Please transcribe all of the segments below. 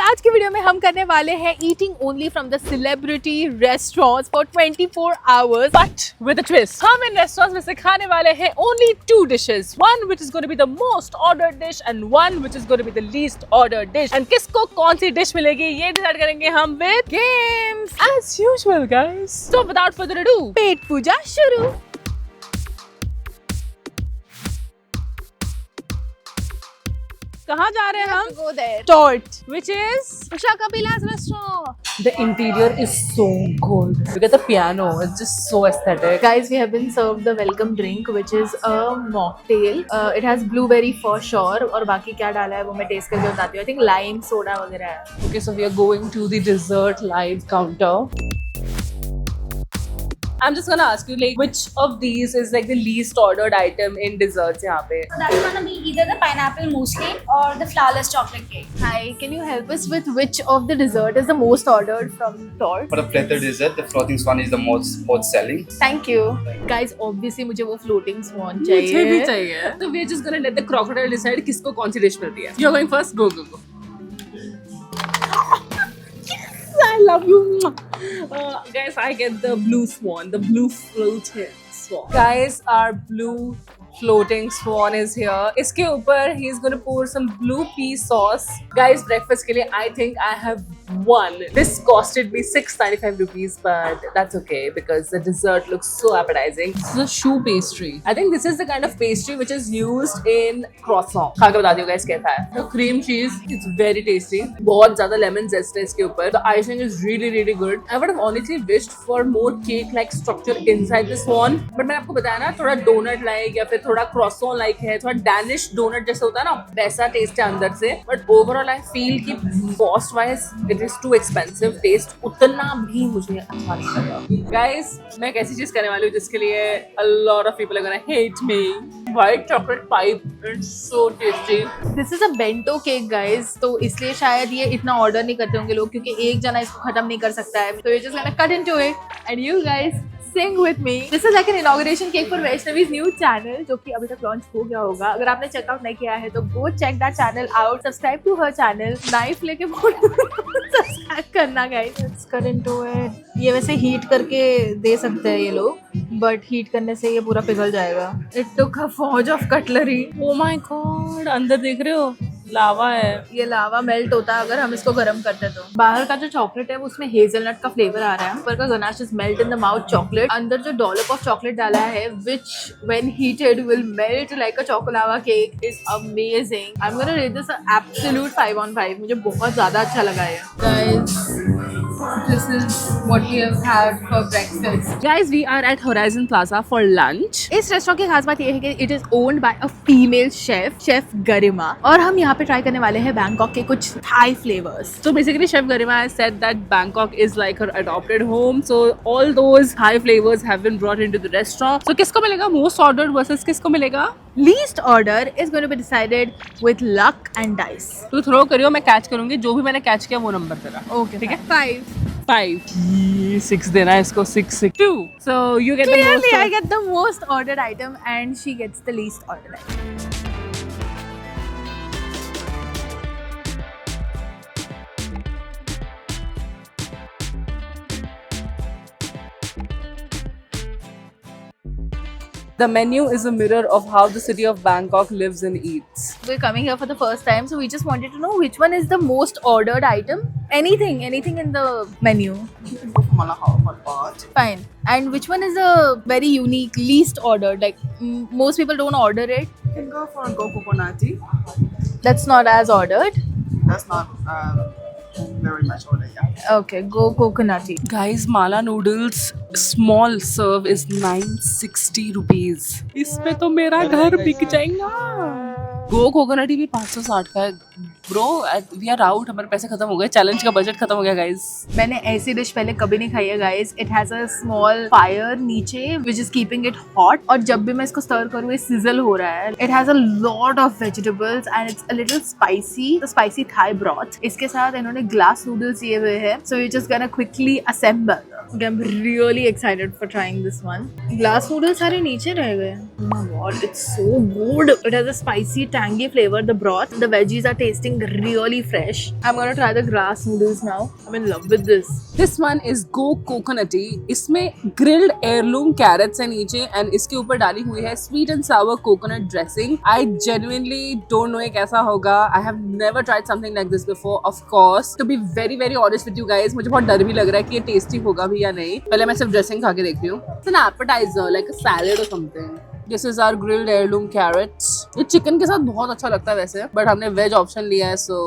आज की वीडियो में हम करने वाले हैं eating only from the celebrity restaurants for 24 hours but with a twist. हम इन रेस्टोरेंट्स में से खाने वाले हैं only 2 dishes, one which is going to be the most ordered dish and one which is going to be the least ordered dish. And किसको कौन सी डिश मिलेगी ये डिसाइड करेंगे हम with games as usual guys. So without further ado पेट पूजा शुरू। कहाँ जा रहे हैं हम? Go there. Tort, which is Usha Kapila's restaurant. the interior is so good. Look at the piano; it's just so aesthetic. Guys, we have been served the welcome drink, which is a mocktail. It has blueberry for sure. और बाकी क्या डाला है वो मैं test करके बताती हूँ. I think lime soda वगैरह है. Okay, so we are going to the dessert live counter. I'm just gonna ask you like which of these is like the least ordered item in desserts यहाँ पे? So that's gonna be either the pineapple mousse cake or the flourless chocolate cake. Hi, can you help us with which of the dessert is the most ordered from Tort? For the platter dessert, the floating swan is the most selling. Thank you. Guys, obviously मुझे वो floating swan चाहिए. मुझे भी चाहिए. So we're just gonna let the crocodile decide किसको कौन सी dish मिलती है. You're going first. Go. I love you. Guys, I get the blue swan, the blue floating swan. Guys, our blue floating swan is here. इसके ऊपर he is gonna pour some blue pea sauce. Guys, breakfast के लिए I think I have won. This costed me 695 rupees, but that's okay because the dessert looks so appetizing. This is a choux pastry. I think this is the kind of pastry which is used in croissant. खा के बता दियो guys कैसा है. The cream cheese, it's very tasty. बहुत ज़्यादा lemon zest है इसके ऊपर. The icing is really good. I would have honestly wished for more cake-like structure inside this one. But मैंने आपको बताया ना थोड़ा donut-like या फिर थोड़ा croissant-like है, थोड़ा Danish donut जैसा होता है ना वैसा टेस्ट है अंदर से. But overall I feel कि cost-wise it is too expensive. Taste उतना भी मुझे अच्छा नहीं लगा. Guys, मैं एक ऐसी चीज करने वाली हूँ जिसके लिए a lot of people are gonna hate me. White chocolate pipe, it's so tasty. This is a bento cake, guys. तो इसलिए शायद ये इतना ऑर्डर नहीं करते होंगे लोग क्योंकि एक जना इसको खत्म नहीं कर सकता है. So we're just gonna cut into it and you guys sing with me. This is like an inauguration cake for Vaishnavi's new channel जो कि अभी तक लॉन्च हो गया होगा. अगर आपने चेकआउट नहीं किया है तो go check that channel out. Subscribe to her channel. Knife लेके सब्सक्राइब करना guys. Let's cut into it. ये वैसे हीट करके दे सकते हैं ये लोग बट हीट करने से ये पूरा पिघल जाएगा. It took a forge of cutlery. Oh my god, अंदर देख रहे हो लावा है. ये लावा मेल्ट होता है अगर हम इसको गर्म करते तो. बाहर का जो चॉकलेट है वो उसमें हेजलनट का फ्लेवर आ रहा है. ऊपर का ganache is melt in the mouth chocolate. अंदर जो डॉलप ऑफ चॉकलेट डाला है which when heated will melt like a chocolava cake is amazing. I'm gonna rate this an absolute 5 on 5. मुझे बहुत ज्यादा अच्छा लगा है. Guys, this is what we have had for breakfast. Guys, we are at Horizon Plaza for lunch. इस restaurant की खास बात ये है कि it is owned by a female chef Garima और हम यहाँ पे ट्राई करने वाले हैं बैंकॉक के कुछ Thai flavours. So basically, Chef Garima has said that Bangkok is like her adopted home. So all those Thai flavors have been brought into the restaurant. So किसको मिलेगा most ordered versus किसको मिलेगा? Least order is going to be decided with luck and dice. तू throw करियो मैं catch करूंगी. जो भी मैंने कैच किया वो नंबर तेरा. Okay, ठीक है? 5. 5. 6 देना है इसको. 6. 2. So you get the Clearly, most. I get the most ordered item and she gets the least ordered item. The menu is a mirror of how the city of Bangkok lives and eats. We're coming here for the first time, so we just wanted to know which one is the most ordered item. Anything in the menu. Fine. And which one is a very unique, least ordered? Like most people don't order it. You can go for Go Coconati. That's not as ordered. That's not very much order, yeah. Okay, go coconutty. Guys, mala noodles small serve is 960 rupees. इसमें तो मेरा घर बिक जाएगा. गो coconut भी 560 का है. Bro we are out. हमारे पैसे खत्म हो गए. चैलेंज का बजट खत्म हो गया गाइस. मैंने ऐसी डिश पहले कभी नहीं खाई है guys. It has a small fire नीचे which is keeping it hot और जब भी मैं इसको स्टर करूँ ये सिजल हो रहा है. It has a lot of vegetables and it's a little spicy. The spicy Thai broth. इसके साथ इन्होंने ग्लास नूडल्स दिए हुए हैं. So we just gonna quickly assemble. I'm really excited for trying this one. Glass noodles सारे नीचे रह गए. Oh my god, it's so good. It has a spicy, tangy flavor. The broth, the veggies are tasting something really fresh. I'm gonna try the grass noodles now. I'm in love with this. This one is Go Coconutty. इसमें grilled heirloom carrots है नीचे and इसके ऊपर डाली हुई है sweet and sour coconut dressing. I genuinely don't know ये कैसा होगा. I have never tried something like this before. Of course, to be very very honest with you guys, मुझे बहुत डर भी लग रहा है कि ये tasty होगा भी या नहीं. पहले मैं सिर्फ dressing खा के देखती हूँ. It's an appetizer, like a salad or something. This is our grilled heirloom carrots. ये चिकन के साथ बहुत अच्छा लगता है वैसे, बट हमने वेज ऑप्शन लिया है, so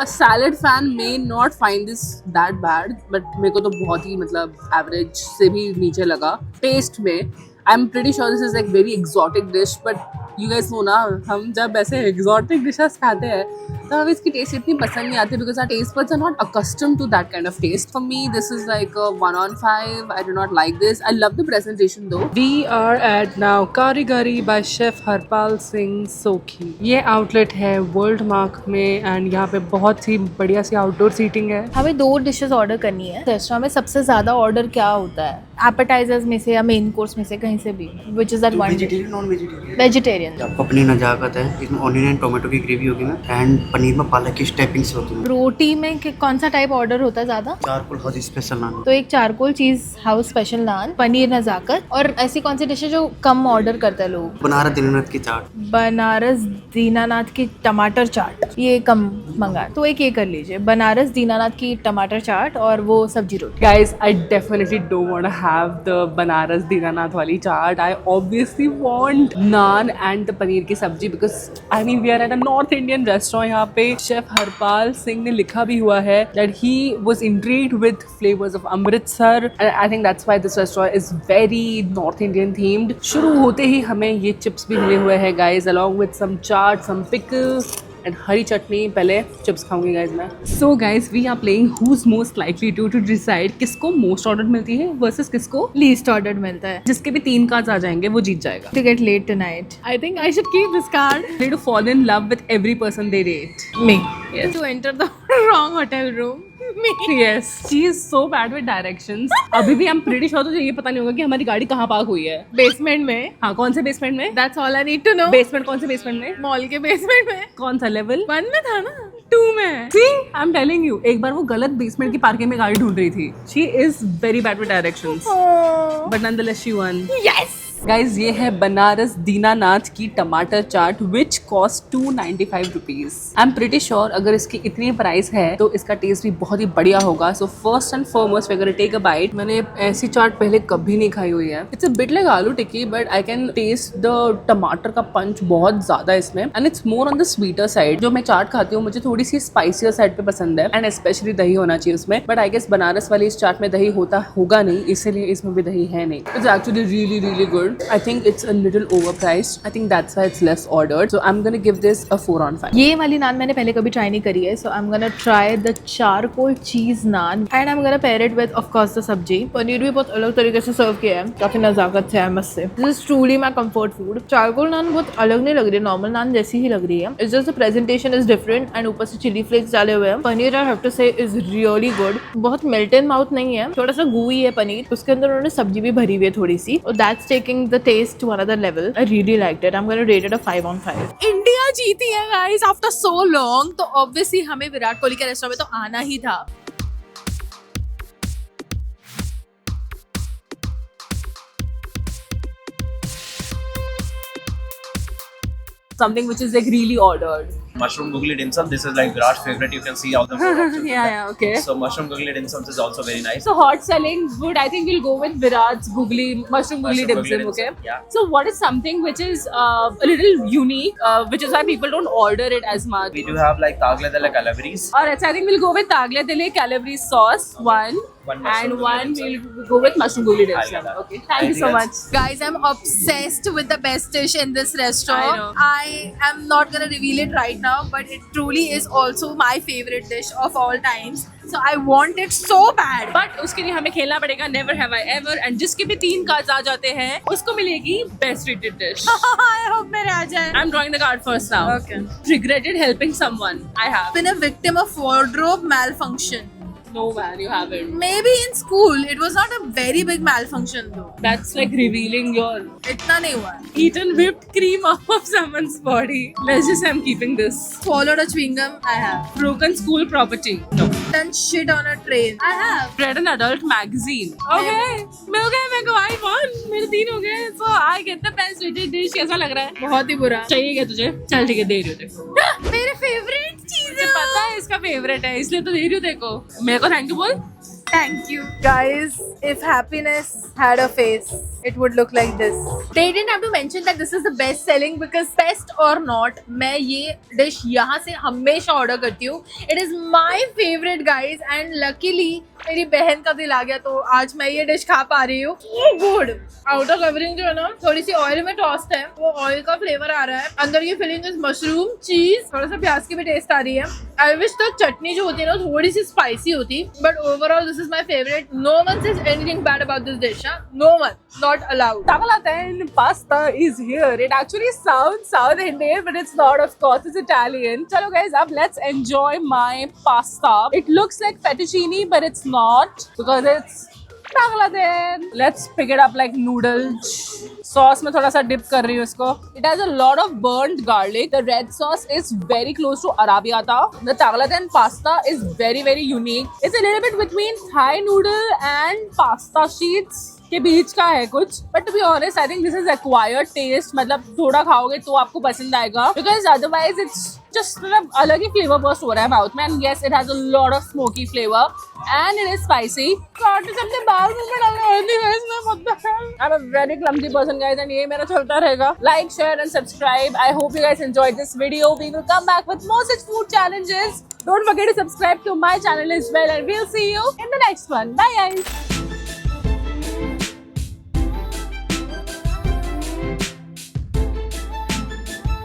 a salad fan may not find this that bad, but मेरे को तो बहुत ही मतलब एवरेज से भी नीचे लगा टेस्ट में. I'm pretty sure this is like very exotic dish, but you guys know ना, हम जब ऐसे exotic dishes खाते हैं तो हमें इसकी टेस्ट इतनी पसंद नहीं आती because our taste buds are not accustomed to that kind of taste. For me, this is like a 1 on 5. I do not like this. I love the presentation though. We are at now Karigari by Chef Harpal Singh Sokhi. ये outlet है world mark में and यहाँ पे बहुत ही बढ़िया सी outdoor seating है. हमें 2 डिशेस ऑर्डर करनी है. रेस्टोरेंट में सबसे ज्यादा ऑर्डर क्या होता है? एपेटाइजर्स में से या मेन कोर्स में से कहीं से भी. Which is that one? Vegetarian non vegetarian. Vegetarian. आपको पनीर नजाकत है, इसमें ऑनियन एंड टोमेटो की ग्रेवी होगी मैम, एंड पनीर में पालक की स्टेपिंग्स होती है. रोटी में कौन सा टाइप ऑर्डर होता है ज्यादा? चारकोल हाउस स्पेशल नान. तो एक चारकोल चीज हाउस स्पेशल नान, पनीर नजाकत. और ऐसी कौन सी डिश है जो कम ऑर्डर करते हैं लोग? बनारस दीनानाथ की चाट. बनारस दीनानाथ की टमाटर चाट, ये कम मंगा, तो एक ये कर लीजिए, बनारस दीनानाथ की टमाटर चाट और वो सब्जी रोटी. Guys, I definitely don't want to have the Banaras Dinanath wali chaat. I obviously want naan and the paneer की सब्जी because I mean we are at a North Indian restaurant. यहाँ पे Chef Harpal Singh ने लिखा भी हुआ है that he was intrigued with flavors of Amritsar and I think that's why this restaurant is very North Indian themed. शुरू होते ही हमें ये चिप्स भी मिले हुए हैं guys along with some chaat, some pickle and हरी चटनी. पहले चिप्स खाऊंगी गाइज मैं. So guys we are playing who's most likely to decide किसको मोस्ट ऑर्डर मिलती है वर्सेस किसको लीस्ट ऑर्डर मिलता है. जिसके भी 3 कार्ड्स आ जाएंगे वो जीत जाएगा. To get late tonight, I think I should keep this card. They to fall in love with every person they date. Me. Yes. To enter the wrong hotel room. Me. Yes. She is so bad with directions. अभी भी I'm pretty sure तुझे ये पता नहीं होगा कि हमारी गाड़ी कहाँ पार्क हुई है. बेसमेंट में. हाँ, कौन से बेसमेंट में? That's all I need to know. Basement कौन से बेसमेंट में? मॉल के बेसमेंट में. कौन सा लेवल? 1 में था ना. 2 में. See, I'm telling you, एक बार वो गलत बेसमेंट की पार्किंग में गाड़ी ढूंढ रही थी. She is very bad with directions. Oh. But nonetheless she won. Yes. Guys ये है बनारस दीनानाथ की टमाटर chaat which cost 295 rupees. I am pretty sure अगर इसकी इतनी प्राइस है तो इसका टेस्ट भी बहुत ही बढ़िया होगा. So first and foremost we are gonna take a bite. मैंने ऐसी चाट पहले कभी नहीं खाई हुई है. It's a bit like aloo tikki but I can taste the टमाटर का पंच बहुत ज्यादा इसमें and it's more on the sweeter side. जो मैं चाट खाती हूँ मुझे थोड़ी सी स्पाइसियर साइड पे पसंद है एंड स्पेशली दही होना चाहिए उसमें. बट आई गेस बनारस वाली इस चाट में दही होगा नहीं, इसीलिए इसमें भी दही है नहीं. It's actually really really good. I think it's a little overpriced. I think that's why it's less ordered. So I'm gonna give this a 4 on 5. ये वाली नान मैंने पहले कभी ट्राई नहीं करी है. So I'm gonna try the charcoal cheese naan and I'm gonna pair it with of course the सब्जी. पनीर भी बहुत अलग तरीके से सर्व किया है, काफी नजाकत से है मस्त से. This is truly my comfort food. Charcoal naan बहुत अलग नहीं लग रही है, नॉर्मल नान जैसी ही लग रही है. It's just the presentation is different and ऊपर से चिली फ्लेक्स डाले हुए हैं. Paneer I have to say is really good. बहुत melt in mouth नहीं है, थोड़ा सा gooey है पनीर. उसके अंदर उन्होंने सब्जी भी भरी हुई है थोड़ी सी. और that's taking the taste to another level. I really liked it. I'm going to rate it a 5 on 5. India जीती है guys after so long. तो obviously हमें विराट कोहली के रेस्टोरेंट में तो आना ही था. Something which is like really ordered. Mushroom googly dim sum. This is like Virat's favorite. You can see all the 4 options. Yeah, okay. So mushroom googly dim sum is also very nice. So hot selling food, I think we'll go with Virat's mushroom googly dim sum, okay? Yeah. So what is something which is a little unique, which is why people don't order it as much? We do have like tagle delle calabrese. Alright, so I think we'll go with tagle delle calabrese sauce, one mushroom and googly one dim sum. we'll go with mushroom googly dim I'll get sum. that. Okay, thank you so Anything much. Guys, I'm obsessed with the best dish in this restaurant. I know. I am not gonna reveal it right now, but it truly is also my favorite dish of all times. So I want it so bad. But उसके लिए हमें खेलना पड़ेगा Never Have I Ever and जिसके भी 3 cards आ जाते हैं उसको मिलेगी Best Rated Dish. I hope मेरे आ जाए. I'm drawing the card first now. Okay. Regretted helping someone. I have. Been a victim of wardrobe malfunction. No man, you haven't. Maybe in school. It was not a very big malfunction though. That's like revealing your इतना नहीं हुआ. eaten whipped cream off of someone's body. Let's just say I'm keeping this. Swallowed a chewing gum. I have. Broken school property. No. Done shit on a train. I have. Read an adult magazine. Okay. मिल गए मेरे को. I won. मेरे 3 हो गए. So I get the best rated dish. कैसा लग रहा है? बहुत ही बुरा. चाहिए क्या तुझे? चल ठीक है, दे रही हूँ देखो. मेरे फेवरेट चीज मुझे पता है इसका फेवरेट है, इसलिए तो दे रही हूँ देखो. मेरे को थैंक यू बोल. Thank you. Guys, if happiness had a face, it would look like this. They didn't have to mention that this is the best selling because best or not, मैं ये dish यहाँ से हमेशा order करती हूँ. It is my favorite guys and luckily मेरी बहन का दिल आ गया तो आज मैं ये डिश खा पा रही हूँ. So good. आउटर कवरिंग जो है ना थोड़ी सी ऑयल में टॉस्ट है, वो ऑयल का फ्लेवर आ रहा है. अंदर की फिलिंग इज मशरूम, चीज, थोड़ा सा प्याज की भी टेस्ट आ रही है. आई विश तो चटनी जो होती है ना थोड़ी सी स्पाइसी होती, but overall this is my favourite. No one says anything bad about this dish. No one, not allowed. Tagalatan pasta is here. It actually sounds South Indian, but it's not. Of course, it's Italian. Chalo guys, अब let's enjoy my pasta. It looks like fettuccine, but it's not because it's Tagalatan. Let's pick it up like noodles. Sauce में थोड़ा सा dip कर रही हूँ इसको. It has a lot of burnt garlic. The red sauce is very close to arrabbiata. The Tagalatan pasta is very very unique. It's a little bit between Thai noodle and pasta sheets के बीच का है कुछ. But to be honest I think this is acquired taste. मतलब थोड़ा खाओगे तो आपको पसंद आएगा बिकॉज अदरवाइज इट्स जस्ट मतलब अलग ही फ्लेवर बर्स्ट हो रहा है माउथ में. And yes it has a lot of smoky flavour and it is spicy. सबसे बाल मुंह में डालना I am a very clumsy person guys and ये मेरा चलता रहेगा. Like share and subscribe. I hope you guys enjoyed this video. We will come back with more such food challenges. Don't forget to subscribe to my channel as well and we'll see you in the next one. Bye guys.